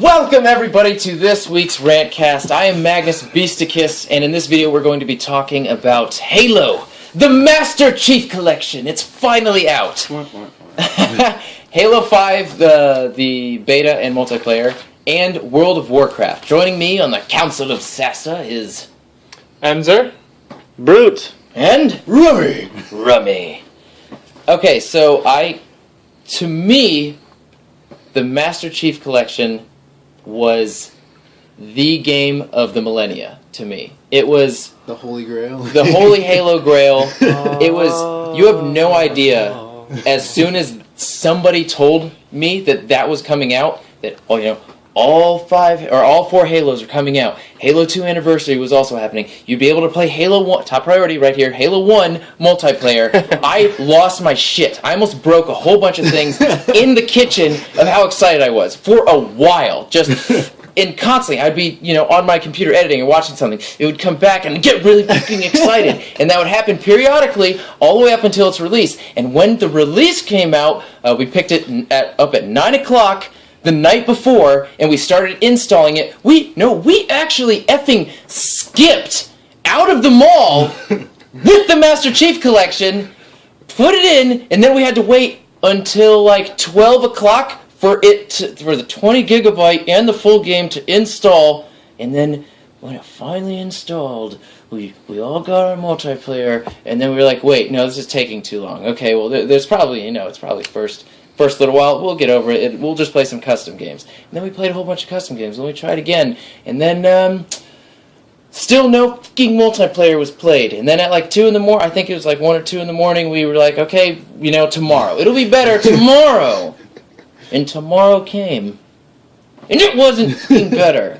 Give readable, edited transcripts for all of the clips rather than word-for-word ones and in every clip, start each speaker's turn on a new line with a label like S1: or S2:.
S1: Welcome everybody to this week's Rantcast. I am Magnus Beasticus, and in this video we're going to be talking about Halo, the Master Chief Collection. It's finally out. Halo 5, the beta and multiplayer, and World of Warcraft. Joining me on the Council of SASA is
S2: Enzer, Brute,
S1: and Rummy. Okay, so to me, the Master Chief Collection was the game of the millennia to me. It was
S3: the Holy Grail.
S1: The Holy Halo Grail. It was, you have no idea, as soon as somebody told me that was coming out, that, all four Halos are coming out. Halo 2 Anniversary was also happening. You'd be able to play Halo 1, top priority right here, Halo 1 multiplayer. I lost my shit. I almost broke a whole bunch of things in the kitchen of how excited I was for a while. And constantly, I'd be, on my computer editing or watching something. It would come back and get really fucking excited. And that would happen periodically all the way up until its release. And when the release came out, we picked it up at 9 o'clock the night before, and we started installing it. We actually effing skipped out of the mall with the Master Chief Collection, put it in, and then we had to wait until like 12 o'clock for the 20 gigabyte and the full game to install. And then when it finally installed, we all got our multiplayer, and then we were like, wait, no, this is taking too long. Okay, well, there's probably, it's probably first little while, we'll get over it. We'll just play some custom games. And then we played a whole bunch of custom games, and we tried again. And then, still no fucking multiplayer was played. And then at like 2 in the morning, I think it was like 1 or 2 in the morning, we were like, okay, tomorrow. It'll be better tomorrow. And tomorrow came. And it wasn't fucking better.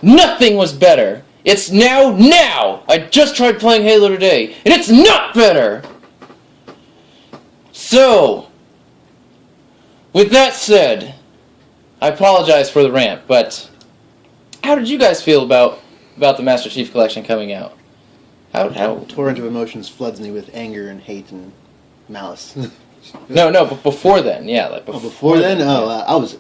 S1: Nothing was better. It's now. I just tried playing Halo today, and it's not better. So, with that said, I apologize for the rant, but how did you guys feel about the Master Chief Collection coming out? How?
S3: Torrent of emotions floods me with anger and hate and malice.
S1: No, but before then, yeah.
S3: Before then? I was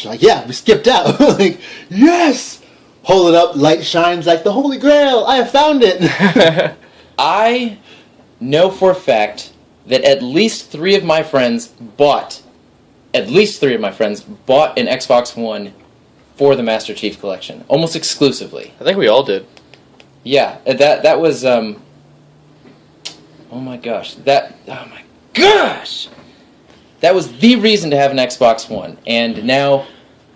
S3: like, yeah, we skipped out. Like, yes! Hold it up, light shines like the Holy Grail, I have found it!
S1: I know for a fact that at least 3 of my friends bought an Xbox One for the Master Chief Collection, almost exclusively.
S2: I think we all did.
S1: Yeah, that was oh my gosh, that was the reason to have an Xbox One. And now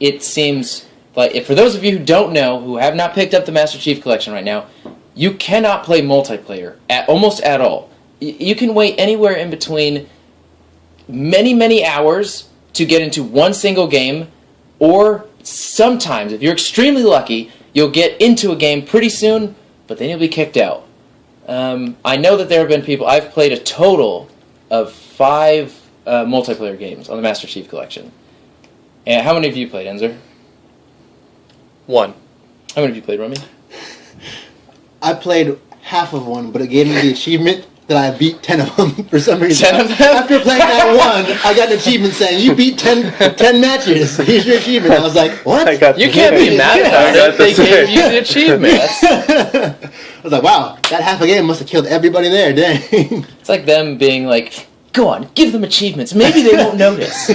S1: it seems like, for those of you who don't know, who have not picked up the Master Chief Collection right now, you cannot play multiplayer almost at all. You can wait anywhere in between many hours to get into one single game, or sometimes, if you're extremely lucky, you'll get into a game pretty soon, but then you'll be kicked out. I know that there have been people, I've played a total of 5 multiplayer games on the Master Chief Collection. And how many of you played, Enzer?
S2: 1.
S1: How many of you played, Rummy?
S3: I played half of one, but it gave me the achievement that I beat 10 of them for some reason.
S1: 10 of them?
S3: After playing that one, I got an achievement saying, you beat 10 matches. Here's your achievement. I was like, what?
S1: You can't be mad at that. They gave you the achievement.
S3: I was like, wow, that half a game must have killed everybody there. Dang.
S1: It's like them being like, go on, give them achievements. Maybe they won't notice.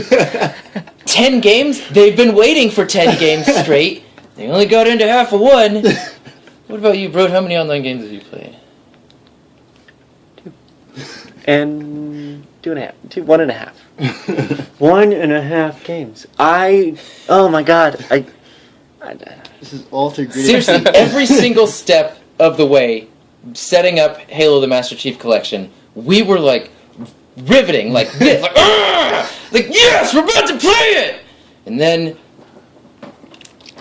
S1: 10 games? They've been waiting for 10 games straight. They only got into half of one. What about you, bro? How many online games have you played?
S4: 2 and 2.5. 1.5. 1.5 games. Oh my god.
S3: This is all through gritty.
S1: Seriously, every single step of the way, setting up Halo the Master Chief Collection, we were like riveting, like this, like yes, we're about to play it, and then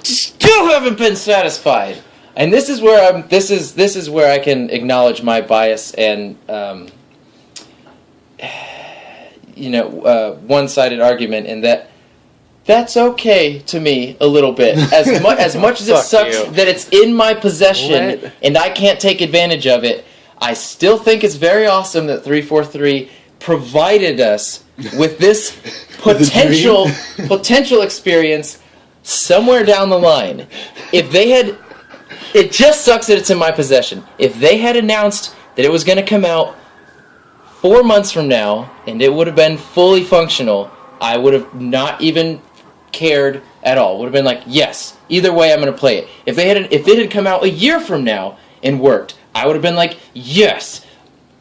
S1: still haven't been satisfied. And this is where this is where I can acknowledge my bias and one-sided argument, in that that's okay to me a little bit. As much as it sucks that it's in my possession and I can't take advantage of it, I still think it's very awesome that 343 provided us with this potential experience somewhere down the line, if they had, it just sucks that it's in my possession. If they had announced that it was going to come out 4 months from now, and it would have been fully functional, I would have not even cared at all. Would have been like, yes, either way I'm going to play it. If it had come out a year from now and worked, I would have been like, yes.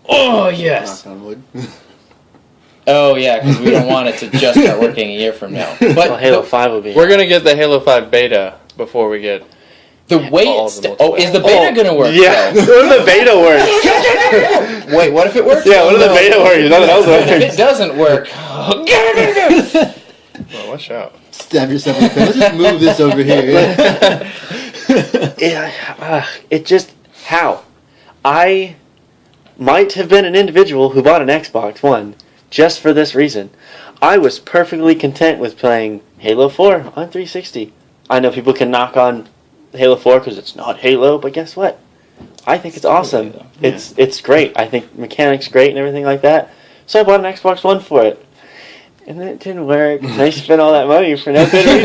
S1: Oh, yes.
S3: Knock on wood.
S1: Oh, yeah, because we don't want it to just start working a year from now. But
S4: Well, Halo 5 will be.
S2: We're gonna get the Halo 5 beta before we get.
S1: the way
S2: all
S1: it's...
S2: the
S1: is the beta going to work?
S4: Yeah,
S1: though?
S4: what if the beta works?
S1: Wait, what if it works?
S4: Yeah, what if the
S1: No.
S4: beta works? Nothing else
S1: If
S4: works.
S1: it doesn't work...
S2: Well, watch out.
S3: Stab yourself in the face. Let's just move this over here.
S4: It just... How? I might have been an individual who bought an Xbox One just for this reason. I was perfectly content with playing Halo 4 on 360. I know people can knock on Halo 4 because it's not Halo, but guess what? I think it's awesome.
S1: Yeah.
S4: It's great. I think mechanics great and everything like that. So I bought an Xbox One for it. And then it didn't work. And I spent all that money for no good reason.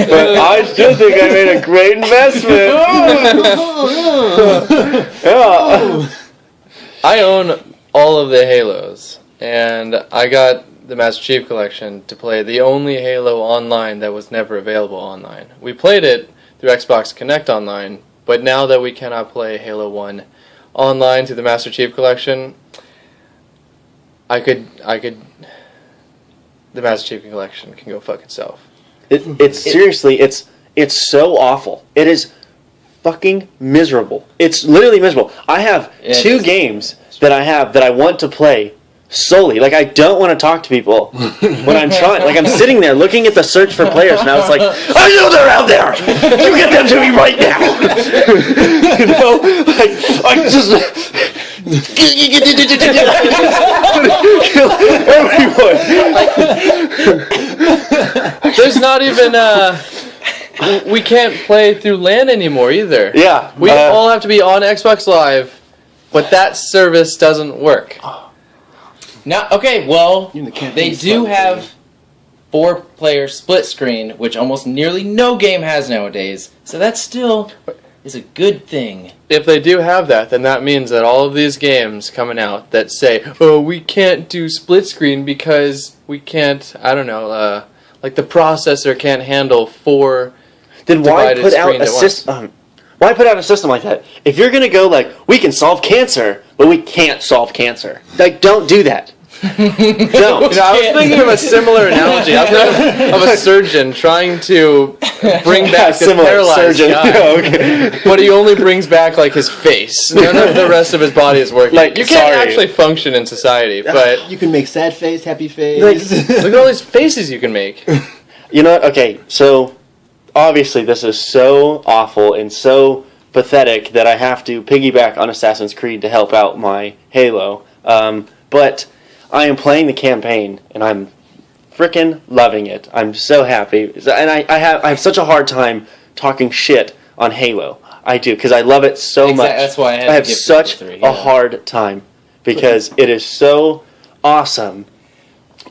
S4: But I still think I made a great investment. Yeah.
S2: I own all of the Halos, and I got the Master Chief Collection to play the only Halo online that was never available online. We played it through Xbox Connect Online, but now that we cannot play Halo 1 online through the Master Chief Collection, I could the Master Chief Collection can go fuck itself.
S4: It's seriously, it's so awful. It is fucking miserable. It's literally miserable. I have two games that I want to play solely. Like, I don't want to talk to people when I'm trying. Like, I'm sitting there looking at the search for players, and I was like, I know they're out there! You get them to me right now! You know? Like, I just... Kill everyone!
S2: There's not even we can't play through LAN anymore either.
S4: Yeah.
S2: We all have to be on Xbox Live, but that service doesn't work.
S1: Now, okay, well,
S3: Even the campaign
S1: they do
S3: split
S1: have 4-player split screen, which almost nearly no game has nowadays. So that still is a good thing.
S2: If they do have that, then that means that all of these games coming out that say, oh, we can't do split screen because we can't, I don't know, like the processor can't handle 4
S4: Then why
S2: divided
S4: put out
S2: screen
S4: a
S2: at once.
S4: system? Why put out a system like that? If you're gonna go like, we can solve cancer, but we can't solve cancer. Like, don't do that. Don't.
S2: You know, I was thinking of a similar analogy. I was thinking of a surgeon trying to bring back the
S4: Similar
S2: paralyzed
S4: surgeon.
S2: guy,
S4: Okay.
S2: but he only brings back like his face. None of the rest of his body is working.
S4: Like,
S2: you can't
S4: sorry.
S2: actually function in society, but
S3: You can make sad face, happy face.
S2: look at all these faces you can make.
S4: You know what? Okay, so obviously this is so awful and so pathetic that I have to piggyback on Assassin's Creed to help out my Halo. But I am playing the campaign and I'm freaking loving it. I'm so happy, and I have such a hard time talking shit on Halo. I do because I love it so much.
S1: That's why I had to
S4: have
S1: give
S4: such
S1: Halo 3,
S4: a
S1: yeah.
S4: hard time because it is so awesome,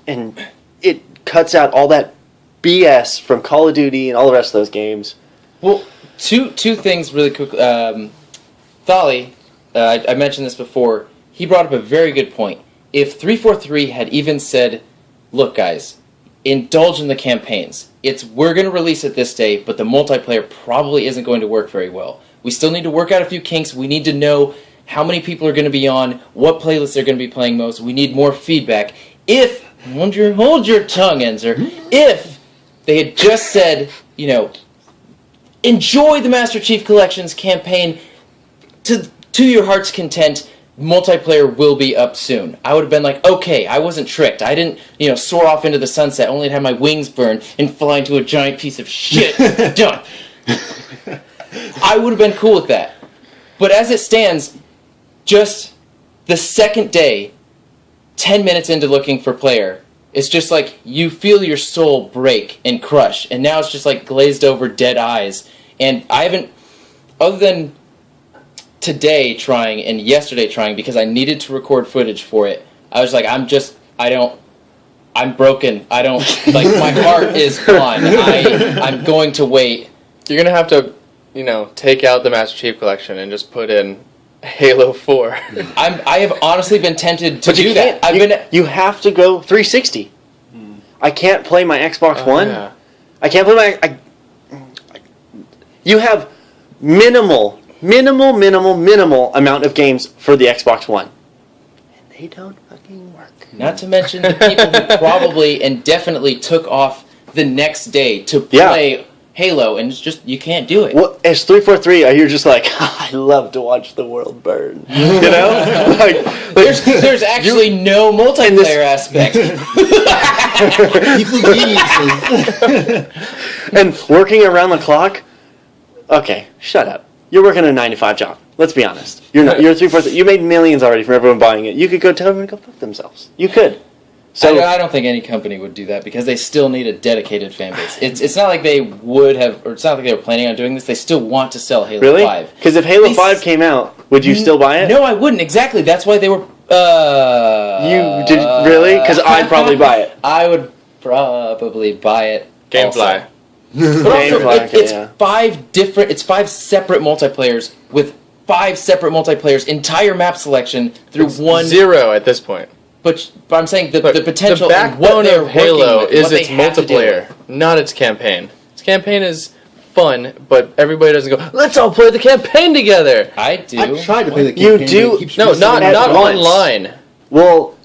S4: and it cuts out all that BS from Call of Duty and all the rest of those games.
S1: Well, two things really quick. Thali, I mentioned this before. He brought up a very good point. If 343 had even said, look guys, indulge in the campaigns. We're going to release it this day, but the multiplayer probably isn't going to work very well. We still need to work out a few kinks. We need to know how many people are going to be on, what playlists they're going to be playing most. We need more feedback. If, hold your tongue, Enzer, if they had just said, enjoy the Master Chief Collection's campaign to your heart's content, multiplayer will be up soon. I would have been like, okay, I wasn't tricked. I didn't, soar off into the sunset only to have my wings burn and fly into a giant piece of shit. Done. I would have been cool with that. But as it stands, just the second day, 10 minutes into looking for player, it's just like you feel your soul break and crush. And now it's just like glazed over dead eyes. And I haven't, other than today trying and yesterday trying because I needed to record footage for it, I was like, I I'm broken. I don't like. My heart is gone. I'm going to wait.
S2: You're gonna have to, take out the Master Chief Collection and just put in Halo 4.
S1: I have honestly been tempted to
S4: But you
S1: do that.
S4: can't. You have to go 360. I can't play my Xbox One.
S2: Yeah.
S4: I can't play my. You have minimal amount of games for the Xbox One, and they don't fucking work.
S1: Not to mention the people who probably and definitely took off the next day to play Halo, and it's just, you can't do it.
S4: Well, as 343, you're just like, I love to watch the world burn. You know?
S1: There's actually no multiplayer aspect.
S3: People geniuses.
S4: And working around the clock, okay, shut up. You're working a 9-to-5 job. Let's be honest. You're not. You're 343. You made millions already from everyone buying it. You could go tell everyone to go fuck themselves. You could. So
S1: I don't think any company would do that because they still need a dedicated fan base. It's not like they would have, or it's not like they were planning on doing this. They still want to sell Halo 5.
S4: Because if Halo 5 came out, would you still buy it?
S1: No, I wouldn't. Exactly. That's why they were.
S4: You did really? Because I'd probably buy it.
S1: I would probably buy it.
S2: Gamefly.
S1: But also, it's 5 different. It's 5 separate multiplayers with 5 separate multiplayers. Entire map selection through one.
S2: 0 at this point.
S1: But I'm saying the potential.
S2: The
S1: and what
S2: backbone
S1: they're
S2: of Halo
S1: with,
S2: is its multiplayer, not its campaign. Its campaign is fun, but everybody doesn't go, let's all play the campaign together.
S1: I do.
S3: I tried to play the
S4: You
S3: campaign.
S4: do-
S3: but it keeps
S2: No,
S3: resetting
S2: not
S3: at once.
S2: online.
S4: Well,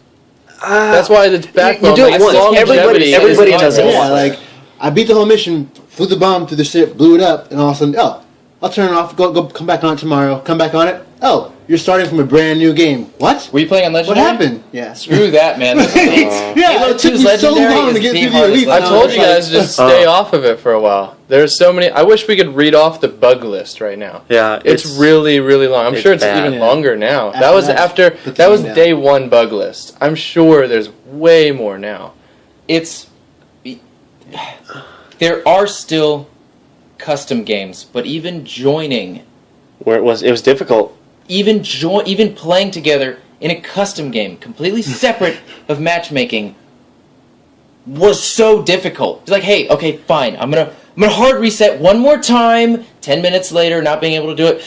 S2: That's why the backbone
S4: do it
S2: makes
S4: once.
S2: longevity.
S4: Everybody
S2: is
S4: does it
S2: online.
S3: Yeah, like I beat the whole mission, flew the bomb through the ship, blew it up, and all of a sudden, I'll turn it off. Go, come back on it tomorrow. Come back on it. Oh, you're starting from a brand new game. What?
S1: Were you playing on
S3: What
S1: Legendary?
S3: happened? Yeah.
S1: Screw that, man.
S3: Yeah,
S1: Halo
S3: it took
S1: 2's
S3: me so
S1: Legendary
S3: long
S1: is
S3: to get
S1: the
S3: through the
S1: hardest
S3: elite.
S2: I
S1: level.
S2: told you guys to just stay off of it for a while. There's so many. I wish we could read off the bug list right now.
S4: yeah,
S2: It's really, really long. I'm
S4: it's
S2: sure it's
S4: bad.
S2: even longer now.
S3: After
S2: That was
S3: that,
S2: after.
S3: put
S2: That
S3: the
S2: was
S3: game down.
S2: day 1 bug list. I'm sure there's way more now.
S1: It's there are still custom games, but even joining,
S4: where it was difficult.
S1: even playing together in a custom game, completely separate of matchmaking, was so difficult. It's like, hey, okay, fine, I'm gonna hard reset one more time. 10 minutes later, not being able to do it,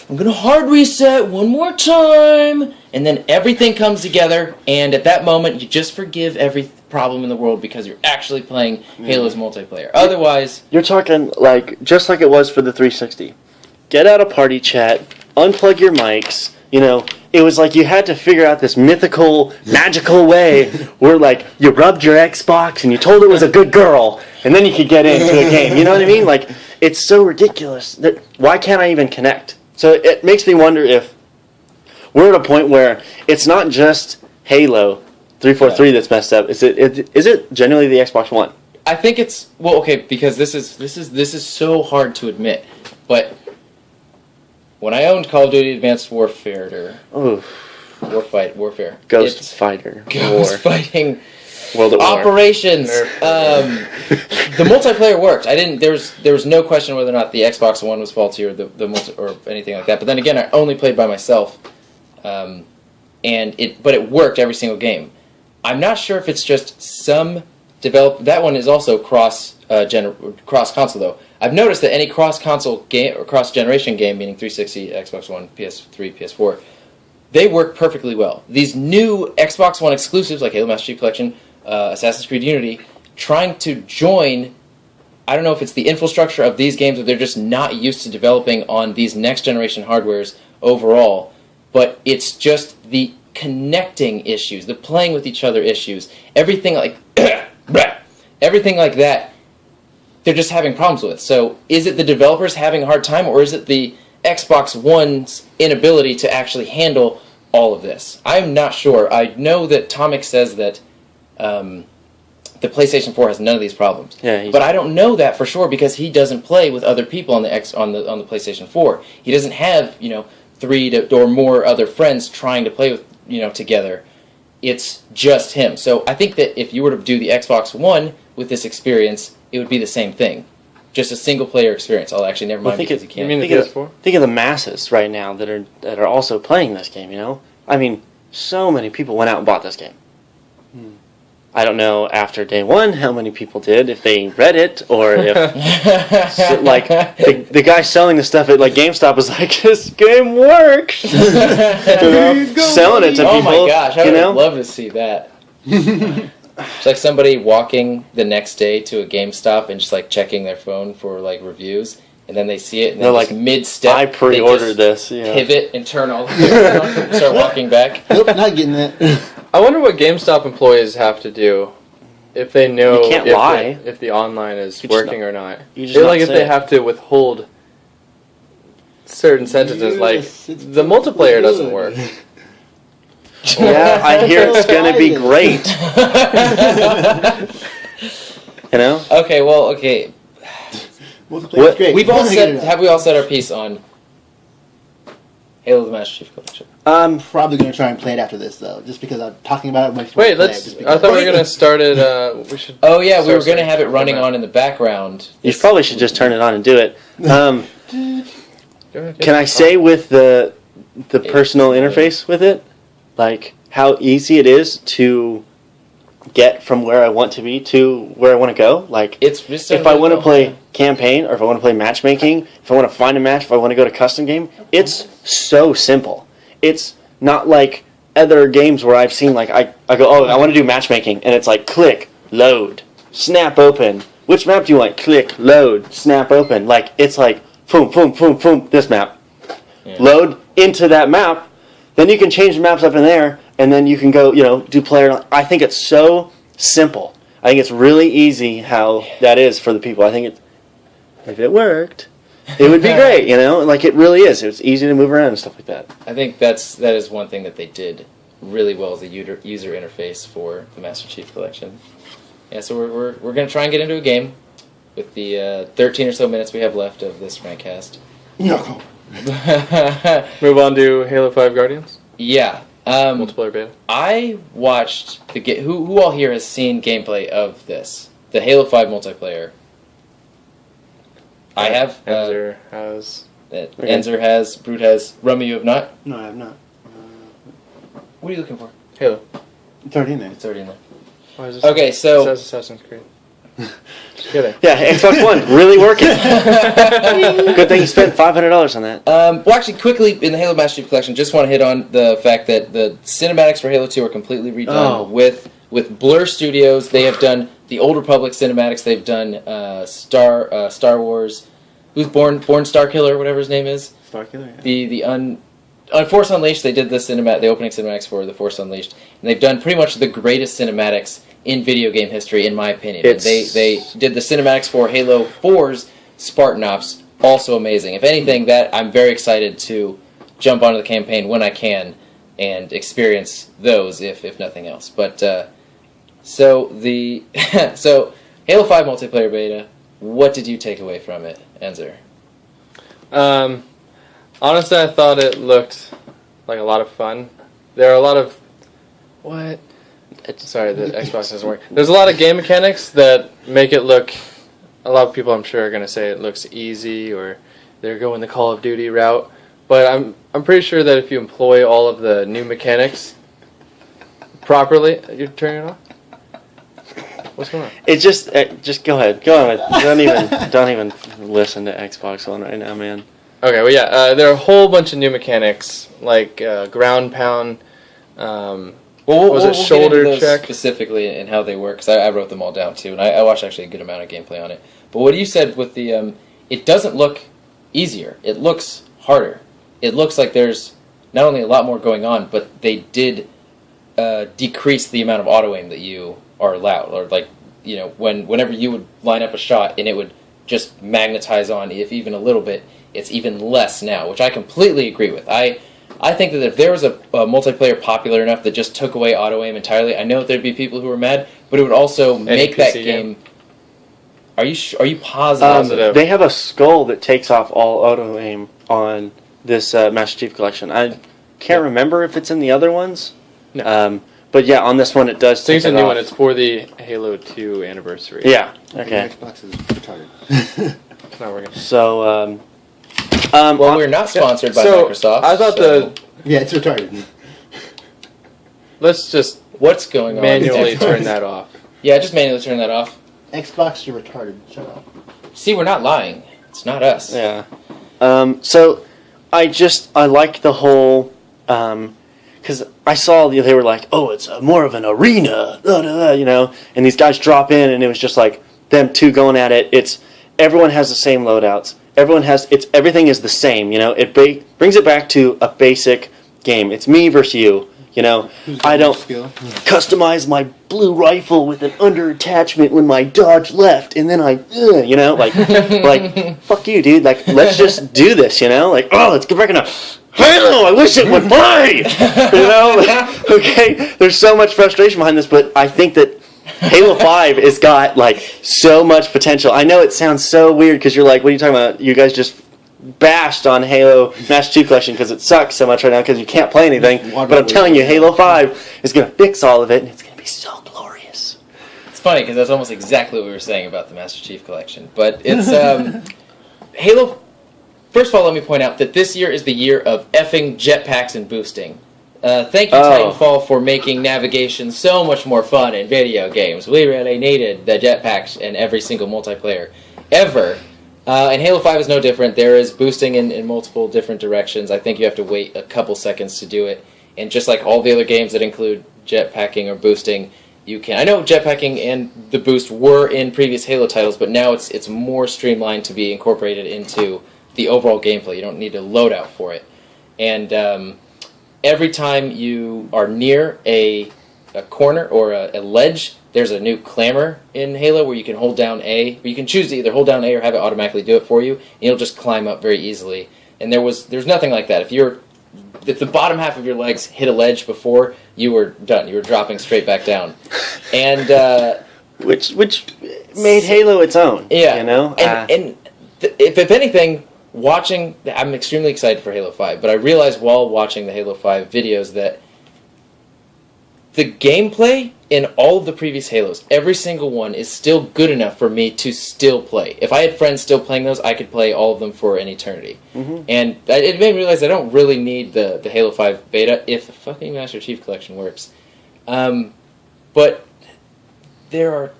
S1: I'm gonna hard reset one more time, and then everything comes together. And at that moment, you just forgive every problem in the world because you're actually playing Halo's multiplayer. Otherwise,
S4: You're talking like just like it was for the 360. Get out of party chat, unplug your mics. It was like you had to figure out this mythical, magical way where like you rubbed your Xbox and you told it was a good girl, and then you could get into a game. You know what I mean? Like it's so ridiculous that why can't I even connect? So it makes me wonder if we're at a point where it's not just Halo 343 that's messed up. Is it genuinely the Xbox One?
S1: I think it's because this is so hard to admit, but when I owned Call of Duty Advanced Warfare, Warfare,
S4: Ghost
S1: it's
S4: Fighter,
S1: Ghost
S4: War,
S1: Fighting
S4: World at War.
S1: operations. The multiplayer worked. There was no question whether or not the Xbox One was faulty or or anything like that. But then again, I only played by myself, but it worked every single game. I'm not sure if it's just some that one is also cross console though. I've noticed that any cross console game or cross generation game, meaning 360, Xbox One, PS3, PS4, they work perfectly well. These new Xbox One exclusives like Halo Master Chief Collection, Assassin's Creed Unity, trying to join. I don't know if it's the infrastructure of these games or they're just not used to developing on these next generation hardwares overall, but it's just the connecting issues, the playing with each other issues, everything like that, they're just having problems with. So is it the developers having a hard time, or is it the Xbox One's inability to actually handle all of this? I'm not sure. I know that Tomic says that the PlayStation 4 has none of these problems.
S4: Yeah,
S1: but I don't know that for sure because he doesn't play with other people on the PlayStation 4. He doesn't have 3 or more other friends trying to play with together. It's just him. So I think that if you were to do the Xbox One with this experience, it would be the same thing. Just a single player experience. I'll actually never mind because you can't.
S2: You mean the PS4?
S4: Think of the masses right now that are also playing this game. I mean, so many people went out and bought this game. I don't know after day one how many people did, if they read it, or if like the guy selling the stuff at like GameStop was like, this game works. Selling it to people.
S1: Oh my gosh, I would love to see that. It's like somebody walking the next day to a GameStop and just like checking their phone for like reviews, and then they see it and they're like mid-step.
S4: I pre-ordered this. Yeah.
S1: Pivot and turn all the way around and start walking back.
S3: Nope, not getting that.
S2: I wonder what GameStop employees have to do if they know
S4: You can't lie.
S2: If the online is
S4: You just
S2: working
S4: not-
S2: or not.
S4: you just
S2: They're
S4: not
S2: like if
S4: say
S2: they
S4: it.
S2: have to withhold certain sentences,
S3: Yes,
S2: like
S3: it's
S2: the multiplayer doesn't work.
S4: Yeah, I hear it's gonna be great. You know?
S1: Okay, well, okay.
S3: Multiplayer's great.
S1: We've all
S3: Don't
S1: said,
S3: get it
S1: have we all said our piece on Halo the Master Chief Collection?
S3: I'm probably going to try and play it after this, though, just because I'm talking about it. Makes me
S2: Wait,
S3: play it,
S2: let's.
S3: just
S2: I
S3: because-
S2: thought we were gonna start it. We should.
S1: Oh yeah, we
S2: start
S1: were going to have it
S2: saying
S1: running
S2: something
S1: on in the background.
S4: You probably should just turn it on and do it.
S2: Go ahead.
S4: Can I say with the personal interface with it, like how easy it is to get from where I want to be to where I want to go? Like,
S1: It's just
S4: if I want to play campaign, or if I want to play matchmaking, if I want to find a match, if I want to go to custom game, it's so simple. It's not like other games where I've seen, like, I go, oh, I want to do matchmaking, and it's like, click, load, snap open. Which map do you want? Click, load, snap open. Like, it's like, boom, boom, boom, boom, this map.
S1: Yeah.
S4: Load into that map. Then you can change the maps up in there, and then you can go, do player. I think it's so simple. I think it's really easy how that is for the people. I think if it worked, it would be great, Like, it really is. It's easy to move around and stuff like that.
S1: I think that is one thing that they did really well as a user interface for the Master Chief Collection. Yeah, so we're going to try and get into a game with the 13 or so minutes we have left of this Rantcast.
S3: No.
S2: Move on to Halo 5 Guardians
S1: Yeah.
S2: multiplayer beta.
S1: I watched who all here has seen gameplay of this? The Halo 5 multiplayer. I have.
S2: Enzer has.
S1: Enzer has. Brute has. Rummy, you have not?
S3: No, I have not.
S1: What are you looking for?
S2: Halo.
S3: It's already in there.
S1: It's already in there.
S2: Why is this?
S1: Okay, so.
S2: It says Assassin's Creed. Just kidding.
S4: Yeah, Xbox One, really working. Good thing you spent $500 on that.
S1: Well, actually, quickly, in the Halo Master Chief Collection, just want to hit on the fact that the cinematics for Halo 2 are completely redone with Blur Studios. They have done the Old Republic cinematics. They've done Star Wars. Who's Born Starkiller, whatever his name is.
S3: Starkiller, yeah.
S1: On Force Unleashed, they did the opening cinematics for the Force Unleashed, and they've done pretty much the greatest cinematics in video game history, in my opinion. And they did the cinematics for Halo 4's Spartan Ops, also amazing. If anything, that I'm very excited to jump onto the campaign when I can and experience those, if nothing else. But so Halo 5 multiplayer beta. What did you take away from it, Enzer?
S2: Honestly, I thought it looked like a lot of fun. There are a lot of... What? Sorry, the Xbox doesn't work. There's a lot of game mechanics that make it look... A lot of people, I'm sure, are going to say it looks easy, or they're going the Call of Duty route. But I'm pretty sure that if you employ all of the new mechanics properly... You're turning it off? What's going on?
S4: It's just go ahead. Go on. Don't even listen to Xbox One right now, man.
S2: Okay, well, yeah, there are a whole bunch of new mechanics, like ground pound,
S1: We'll
S2: shoulder
S1: get into those
S2: check?
S1: specifically and how they work, because I wrote them all down too, and I watched actually a good amount of gameplay on it. But what you said with the, it doesn't look easier. It looks harder. It looks like there's not only a lot more going on, but they did decrease the amount of auto aim that you are allowed, or like, whenever you would line up a shot and it would just magnetize on, if even a little bit, it's even less now, which I completely agree with. I think that if there was a multiplayer popular enough that just took away auto aim entirely, I know that there'd be people who were mad, but it would also make that game. Are you positive?
S4: They have a skull that takes off all auto aim on this Master Chief Collection. I can't remember if it's in the other ones.
S2: No.
S4: But yeah, on this one it does.
S2: So it's
S4: take
S2: a
S4: it
S2: new
S4: off.
S2: one. It's for the Halo 2 anniversary.
S4: Yeah. Okay.
S3: Xbox is retarded.
S2: It's not working.
S4: So.
S1: Well, we're not sponsored by Microsoft.
S2: I thought
S3: Yeah, it's retarded.
S2: Let's just
S1: what's going on?
S2: manually turn that off.
S1: Yeah, just manually turn that off.
S3: Xbox, you're retarded. Shut up.
S1: See, we're not lying. It's not us.
S4: Yeah. So I like the whole, because I saw they were like, oh, it's more of an arena, you know, and these guys drop in, and it was just like them two going at it. It's everyone has the same loadouts. Everything is the same, you know. It brings it back to a basic game. It's me versus you, you know. I don't customize my blue rifle with an under attachment when my dodge left, and then you know, like fuck you, dude. Like, let's just do this, you know. Like, oh, let's get back in Halo. I wish it would play, you know. Like, okay, there's so much frustration behind this, but I think that Halo 5 has got, like, so much potential. I know it sounds so weird because you're like, what are you talking about? You guys just bashed on Halo Master Chief Collection because it sucks so much right now because you can't play anything. But I'm telling you, Halo 5 is going to fix all of it, and it's going to be so glorious.
S1: It's funny because that's almost exactly what we were saying about the Master Chief Collection. But it's Halo. First of all, let me point out that this year is the year of effing jetpacks and boosting. Thank you, Titanfall, for making navigation so much more fun in video games. We really needed the jetpacks in every single multiplayer ever. And Halo 5 is no different. There is boosting in multiple different directions. I think you have to wait a couple seconds to do it. And just like all the other games that include jetpacking or boosting, you can. I know jetpacking and the boost were in previous Halo titles, but now it's more streamlined to be incorporated into the overall gameplay. You don't need to load out for it. And every time you are near a corner or a ledge, there's a new clamor in Halo where you can hold down A. You can choose to either hold down A or have it automatically do it for you, and you'll just climb up very easily. And there's nothing like that. If the bottom half of your legs hit a ledge before, you were done. You were dropping straight back down. And
S4: which made Halo its own.
S1: Yeah,
S4: you know.
S1: If anything, I'm extremely excited for Halo 5, but I realized while watching the Halo 5 videos that the gameplay in all of the previous Halos, every single one, is still good enough for me to still play. If I had friends still playing those, I could play all of them for an eternity. Mm-hmm. And it made me realize I don't really need the Halo 5 beta if the fucking Master Chief Collection works. But they're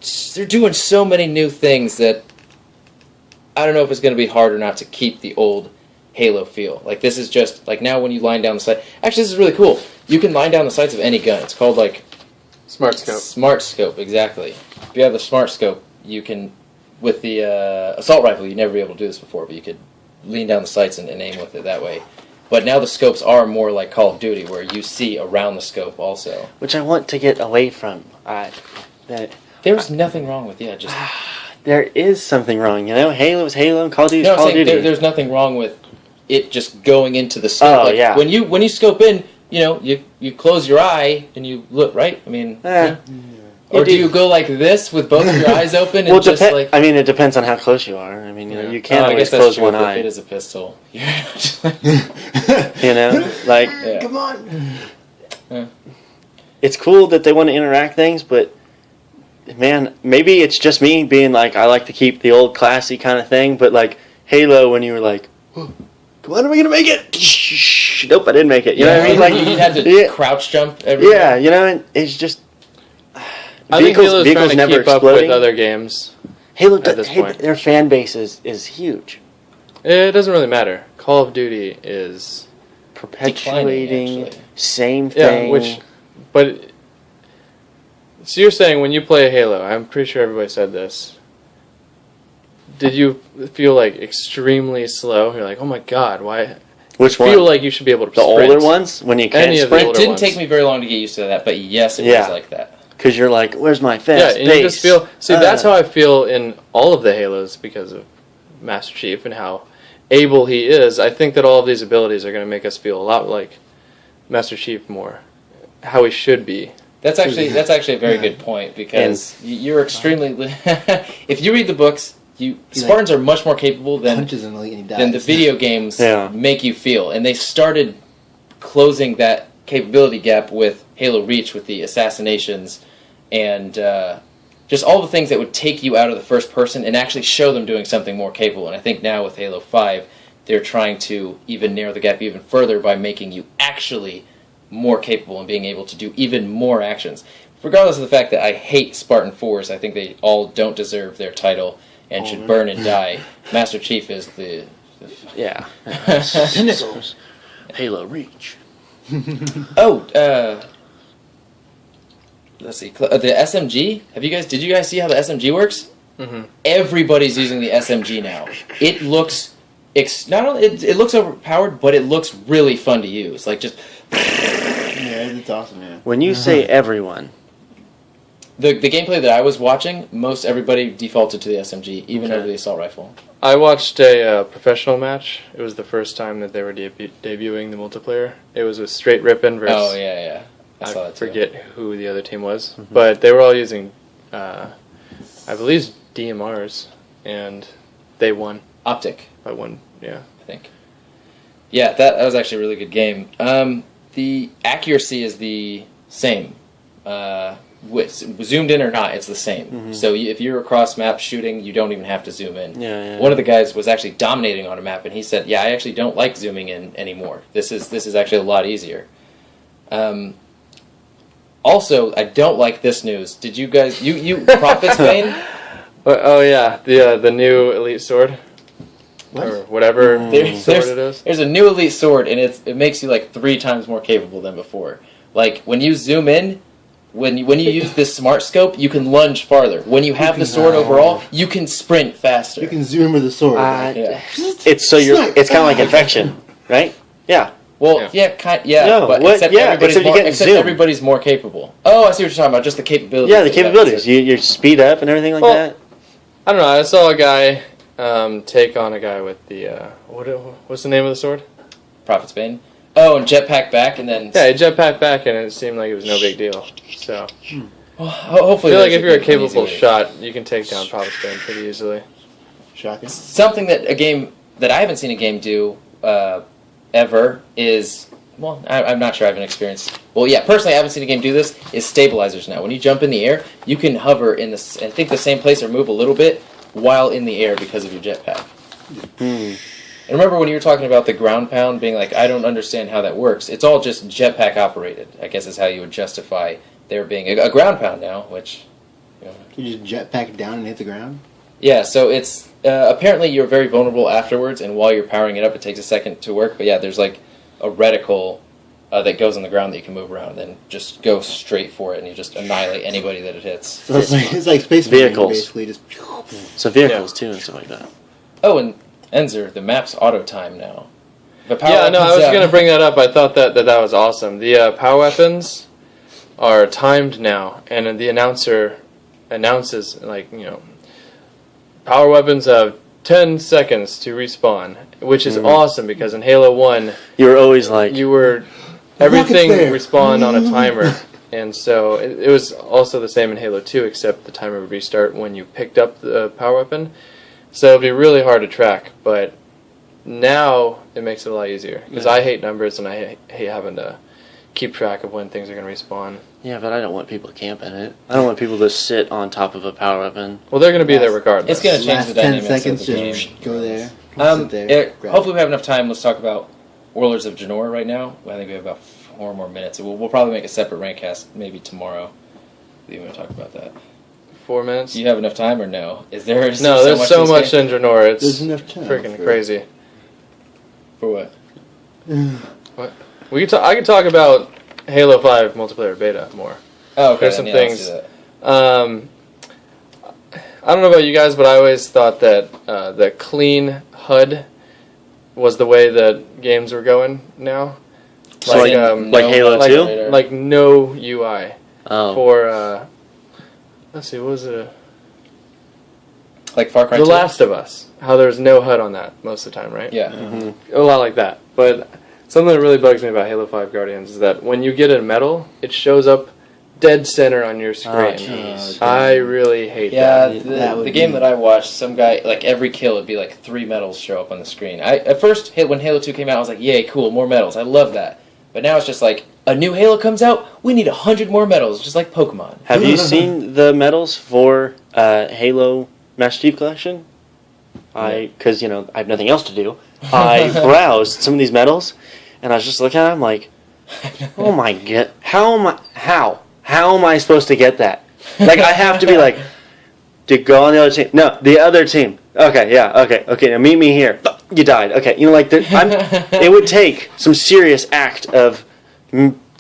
S1: doing so many new things that I don't know if it's going to be hard or not to keep the old Halo feel. Like, this is just, like, now when you line down the sight... Actually, this is really cool. You can line down the sights of any gun. It's called, like...
S2: Smart Scope.
S1: Smart Scope, exactly. If you have the Smart Scope, you can... With the assault rifle, you'd never be able to do this before, but you could lean down the sights and aim with it that way. But now the scopes are more like Call of Duty, where you see around the scope also.
S4: Which I want to get away from.
S1: There's nothing wrong with, just...
S4: There is something wrong, you know? Halo is Halo and Call of Duty is Call of Duty.
S1: There's nothing wrong with it just going into the scope.
S4: Oh,
S1: like,
S4: yeah.
S1: When you scope in, you know, you close your eye and you look, right? I mean... Or do you go like this with both of your eyes open and just like...
S4: I mean, it depends on how close you are. I mean, you know, you can't always close one eye.
S1: It is a pistol.
S4: You know? Like...
S1: Yeah.
S3: Come on!
S1: Yeah.
S4: It's cool that they want to interact things, but... Man, maybe it's just me being like, I like to keep the old classy kind of thing, but like Halo, when you were like, oh, come on, are we going to make it? Nope, I didn't make it. You know what I mean? Like,
S1: you had to crouch jump everywhere.
S4: Yeah, you know, and it's just...
S2: I think Halo's trying to
S4: never
S2: keep up with other games.
S4: Halo,
S2: at this point.
S4: Their fan base is huge.
S2: It doesn't really matter. Call of Duty is...
S4: Perpetuating, same thing.
S2: Yeah, but... So you're saying when you play Halo, I'm pretty sure everybody said this, did you feel like extremely slow? You're like, oh my god, why?
S4: Which one?
S2: Feel like you should be able to sprint.
S4: The older ones? When you can't sprint?
S1: It didn't take me very long to get used to that, but yes, it was like that.
S4: Because you're like, where's my fast
S2: and you just feel... See, that's how I feel in all of the Halos because of Master Chief and how able he is. I think that all of these abilities are going to make us feel a lot like Master Chief more. How he should be.
S1: That's actually a very good point because you're extremely... if you read the books, Spartans are much more capable than the video games make you feel. And they started closing that capability gap with Halo Reach, with the assassinations, and just all the things that would take you out of the first person and actually show them doing something more capable. And I think now with Halo 5, they're trying to even narrow the gap even further by making you actually more capable and being able to do even more actions. regardless of the fact that I hate Spartan 4s, I think they all don't deserve their title and should burn and die. Master Chief is the
S4: Yeah. Halo Reach.
S1: Let's see. The SMG. Did you guys see how the SMG works?
S2: Mm-hmm.
S1: Everybody's using the SMG now. It looks it looks overpowered, but it looks really fun to use. Like just
S3: Yeah, it's awesome, man.
S4: When you say everyone,
S1: the gameplay that I was watching, most everybody defaulted to the SMG, even over the assault rifle.
S2: I watched a professional match. It was the first time that they were debuting the multiplayer. It was with Straight Rippin' versus...
S1: Oh, yeah. I saw that too.
S2: forget who the other team was. Mm-hmm. But they were all using, I believe, DMRs, and they won.
S1: Optic.
S2: By one, yeah.
S1: I think. Yeah, that was actually a really good game. The accuracy is the same. Zoomed in or not, it's the same. Mm-hmm. So if you're across map shooting, you don't even have to zoom in. One of the guys was actually dominating on a map, and he said, "Yeah, I actually don't like zooming in anymore. This is actually a lot easier." Also, I don't like this news. Did you guys you Prophet's Bane?
S2: Oh yeah, the new elite sword. What? Or whatever sword it is.
S1: There's a new elite sword, and it makes you like 3 times more capable than before. Like when you zoom in. When you use this smart scope, you can lunge farther. When you have the sword overall, you can sprint faster.
S3: You can zoom with the sword.
S1: Yeah.
S4: It's kind of like infection, right? Yeah.
S1: Well,
S4: No,
S1: but
S4: what?
S1: except
S4: Yeah,
S1: everybody's more capable. Oh, I see what you're talking about. Just the capabilities.
S4: Yeah, the capabilities. Your speed up and everything like that.
S2: I don't know. I saw a guy take on a guy with the what's the name of the sword?
S1: Prophet's Bane. Oh, and jetpack back, and then...
S2: Yeah, he jetpacked back, and it seemed like it was no big deal. So,
S1: well, hopefully...
S2: I feel like if you're a capable shot, you can take down Prophet's Bane pretty easily.
S3: Shocking.
S1: Something that a game that I haven't seen a game do ever is... Well, I'm not sure I haven't experienced... Well, yeah, personally, I haven't seen a game do this, is stabilizers now. When you jump in the air, you can hover in the same place or move a little bit while in the air because of your jetpack. And remember when you were talking about the ground pound being like, I don't understand how that works. It's all just jetpack operated, I guess is how you would justify there being a ground pound now, which...
S3: You just jetpack down and hit the ground?
S1: Yeah, so it's... apparently you're very vulnerable afterwards, and while you're powering it up, it takes a second to work. But yeah, there's like a reticle that goes on the ground that you can move around, and then just go straight for it, and you just annihilate anybody that it hits.
S3: So it's like Space
S4: vehicles.
S3: Basically, just...
S4: So vehicles, too, and stuff like that.
S1: Oh, and... Enzer, the map's auto time now.
S2: I was going to bring that up. I thought that was awesome. The power weapons are timed now, and the announcer announces, power weapons have 10 seconds to respawn, which is awesome because in Halo 1,
S4: you were always like...
S2: everything respawned on a timer. And so it was also the same in Halo 2, except the timer would restart when you picked up the power weapon. So it'd be really hard to track, but now it makes it a lot easier. Because I hate numbers and I hate having to keep track of when things are going to respawn.
S4: Yeah, but I don't want people to camp in it. I don't want people to sit on top of a power weapon.
S2: Well, they're going to be there regardless.
S1: It's going to change the dynamics
S3: 10 seconds,
S1: of the game.
S3: just go there.
S1: Hopefully we have enough time. Let's talk about Warlords of Draenor right now. I think we have about 4 more minutes. We'll probably make a separate Rantcast maybe tomorrow. We're going to talk about that.
S2: 4 minutes?
S1: Do you have enough time or no?
S2: There's so much in Draenor. It's freaking crazy.
S1: For what?
S2: What? I could talk about Halo 5 multiplayer beta more.
S1: Oh, okay.
S2: There's some things. I don't know about you guys, but I always thought that the clean HUD was the way that games were going now.
S4: So like Halo 2?
S2: Like no UI.
S4: Oh.
S2: For... let's see, what was it?
S1: Like Far Cry
S2: 2?
S1: 2?
S2: The Last of Us. How there's no HUD on that most of the time, right?
S1: Yeah.
S2: Mm-hmm. A lot like that. But something that really bugs me about Halo 5 Guardians is that when you get a medal, it shows up dead center on your screen. I really hate that.
S1: Yeah, the game that I watched, some guy, like every kill would be like 3 medals show up on the screen. At first, when Halo 2 came out, I was like, yay, cool, more medals. I love that. But now it's just like, a new Halo comes out, we need 100 more medals, just like Pokemon.
S4: Have you seen the medals for Halo Master Chief Collection? Because, I have nothing else to do. I browsed some of these medals, and I was just looking at them like, oh my god, how how am I supposed to get that? Like, I have to be like, dude, go on the other team. No, the other team. Okay, yeah, okay. Now meet me here. You died. Okay, you know, like, it would take some serious act of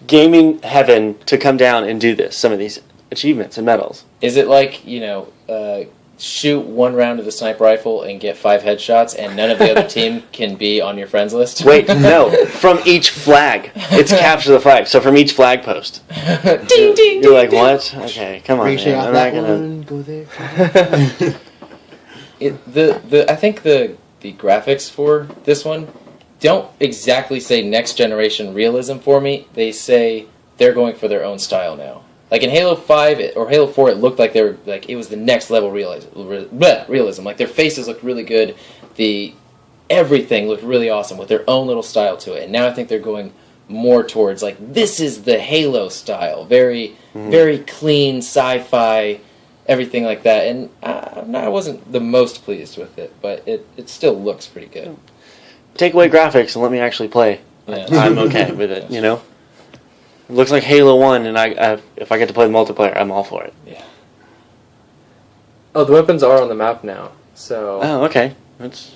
S4: gaming heaven to come down and do this. Some of these achievements and medals.
S1: Is it like, shoot one round of the sniper rifle and get 5 headshots, and none of the other team can be on your friends list?
S4: Wait, no. From each flag. It's capture the flag. So from each flag post.
S1: Ding, ding,
S4: You're like,
S1: ding,
S4: what? Okay, come on,
S3: Ricochet
S4: man.
S3: off
S4: I'm
S3: that
S4: not gonna.
S3: one, go there.
S1: I think the graphics for this one don't exactly say next generation realism for me. They say they're going for their own style now. Like in Halo 5 or Halo 4, it looked like they were like it was the next level realism. Like their faces looked really good. Everything looked really awesome with their own little style to it. And now I think they're going more towards like this is the Halo style, very very clean sci-fi, everything like that. And I wasn't the most pleased with it, but it still looks pretty good.
S4: Take away graphics and let me actually play.
S1: Yeah.
S4: I'm okay with it, you know? It looks like Halo 1, and if I get to play the multiplayer, I'm all for it.
S1: Yeah.
S2: Oh, the weapons are on the map now. So
S4: Oh, okay. That's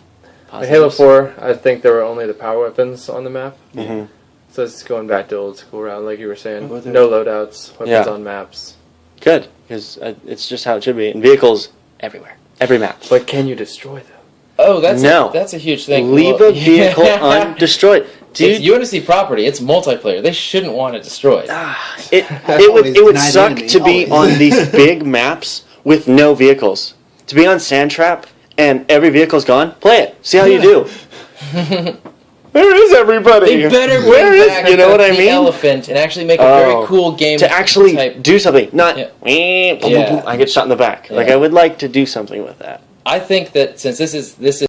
S2: in Halo 4, I think there were only the power weapons on the map.
S4: Mm-hmm.
S2: So it's going back to old school route, like you were saying.
S3: Well,
S2: No loadouts, weapons
S4: Yeah.
S2: on maps.
S4: Good, because it's just how it should be. And vehicles everywhere. Every map.
S2: But can you destroy them?
S1: Oh, that's
S4: No.
S1: that's a huge thing.
S4: Leave a vehicle undestroyed.
S1: It's
S4: Dude,
S1: UNSC property. It's multiplayer. They shouldn't want to destroy it.
S4: it would
S3: deny the
S4: suck
S3: enemy,
S4: to be
S3: always.
S4: on these big maps with no vehicles. To be on Sandtrap and every vehicle's gone, play it. See how you do. Where is everybody?
S1: They better
S4: Where
S1: bring
S4: is
S1: back
S4: you know what I
S1: the
S4: mean?
S1: elephant and actually make a very cool game
S4: to actually
S1: type.
S4: do something, not
S1: Yeah.
S4: boom, boom, boom, I get shot in the back. Like
S1: Yeah.
S4: I would like to do something with that.
S1: I think that since this is